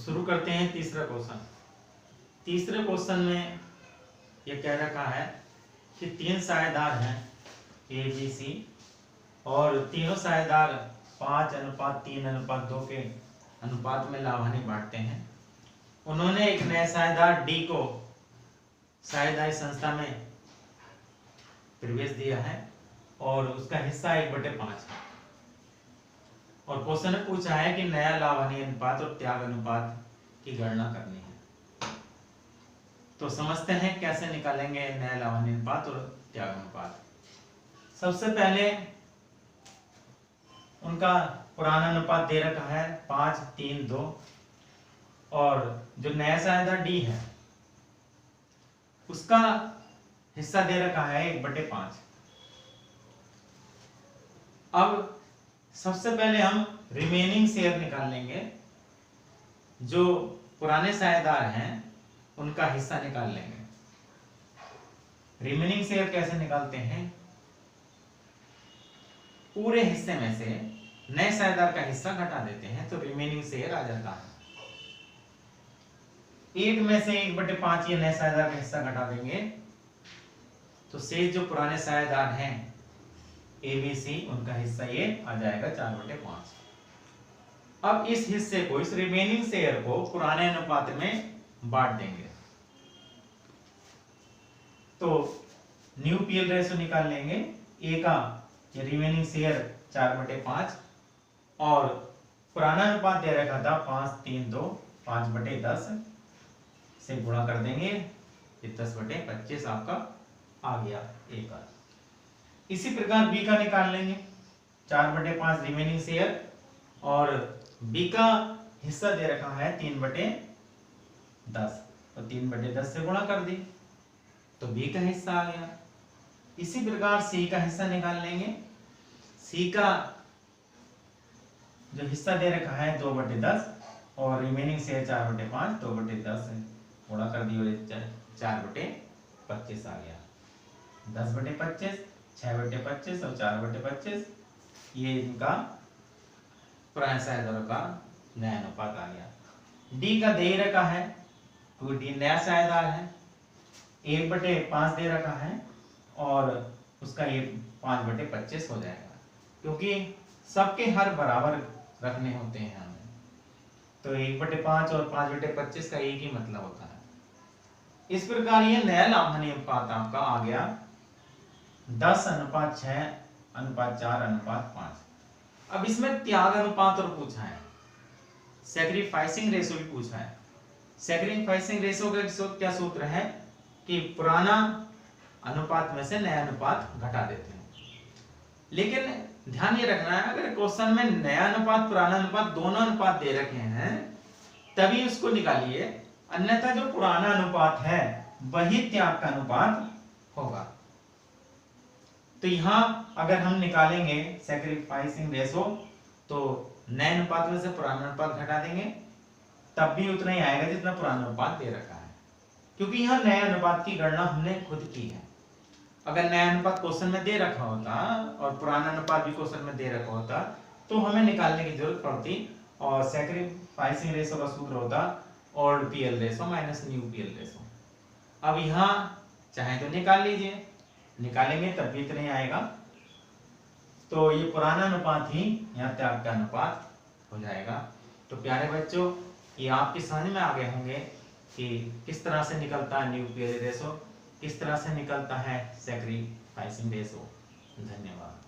शुरू करते हैं तीसरा क्वेश्चन। तीसरे क्वेश्चन में ये कह रखा है कि 3 साझेदार हैं ए बी सी और तीनों साझेदार 5:3:2 के अनुपात में लाभानी बांटते हैं। उन्होंने एक नए साझेदार डी को साझेदारी संस्था में प्रवेश दिया है और उसका हिस्सा 1/5 है। और क्वेश्चन में पूछा है कि नया लाभानी अनुपात और त्याग अनुपात की गणना करनी है। तो समझते हैं कैसे निकालेंगे नया लाभानी अनुपात और त्याग अनुपात। सबसे पहले उनका पुराना अनुपात दे रखा है 5:3:2 और जो नया साझेदार डी है उसका हिस्सा दे रखा है 1/5। अब सबसे पहले हम रिमेनिंग शेयर निकाल लेंगे। जो पुराने साझेदार हैं उनका हिस्सा निकाल लेंगे। रिमेनिंग शेयर कैसे निकालते हैं? पूरे हिस्से में से नए साझेदार का हिस्सा घटा देते हैं तो रिमेनिंग शेयर आ जाता है। 1 में से 1/5 ये नए साझेदार का हिस्सा घटा देंगे तो शेष जो पुराने साझेदार हैं ए बी सी उनका हिस्सा ये आ जाएगा 4/5। अब इस हिस्से को, इस रिमेनिंग शेयर को पुराने अनुपात में बांट देंगे। तो न्यू पीएल रेशो निकाल लेंगे। ए का ये रिमेनिंग शेयर 4/5 और पुराना अनुपात दे रखा था 5:3:2 5/10 से गुणा कर देंगे। ये 10/25 आपका आ गया ए का। इसी प्रकार बी का निकाल लेंगे। 4/5 रिमेनिंग शेयर और बी का हिस्सा दे रखा है 3/10 तो 3/10 से गुणा कर दी तो बी का हिस्सा आ गया। इसी प्रकार सी का हिस्सा निकाल लेंगे। सी का जो हिस्सा दे रखा है 2/10 और रिमेनिंग शेयर 4/5 2/10 से गुणा कर दी और 4/25 आ गया। 10/25 6/25 और 4/25 ये इनका पुराने साझेदारों का नया अनुपात आ गया। डी का दे रखा है तो डी नया साझेदार है 1/5 दे रखा है और उसका ये 5/25 हो जाएगा क्योंकि सबके हर बराबर रखने होते हैं हमें। तो 1/5 और 5/25 का एक ही मतलब होता है। इस प्रकार ये नया लाभानी अनुपात आपका आ गया 10:6:4:5। अब इसमें त्याग अनुपात और पूछा है, सैक्रिफाइसिंग रेशो भी पूछा है। सैक्रिफाइसिंग रेशो का क्या सूत्र है कि पुराना अनुपात में से नया अनुपात घटा देते हैं। लेकिन ध्यान ये रखना है अगर क्वेश्चन में नया अनुपात पुराना अनुपात दोनों अनुपात दे रखे हैं तभी उसको निकालिए, अन्यथा जो पुराना अनुपात है वही त्याग का अनुपात होगा। तो यहां अगर हम निकालेंगे सैक्रिफाइसिंग रेशो तो नए अनुपात में से पुराना अनुपात घटा देंगे तब भी उतना ही आएगा जितना पुराना अनुपात दे रखा है, क्योंकि यहां नए अनुपात की गणना हमने खुद की है। अगर नया अनुपात क्वेश्चन में दे रखा होता और पुराना अनुपात भी क्वेश्चन में दे रखा होता तो हमें निकालने की जरूरत पड़ती और सैक्रिफाइसिंग रेशो का सूत्र होता old PL ratio minus new PL ratio. अब यहां चाहे तो निकाल लीजिए, निकालेंगे तब भी इतना ही आएगा। तो ये पुराना अनुपात ही यहाँ त्याग का अनुपात हो जाएगा। तो प्यारे बच्चों ये आपकी समझ में आ गए होंगे कि किस तरह से निकलता है न्यू पीएल रेशो, किस तरह से निकलता है सैक्रिफाइसिंग रेशो। धन्यवाद।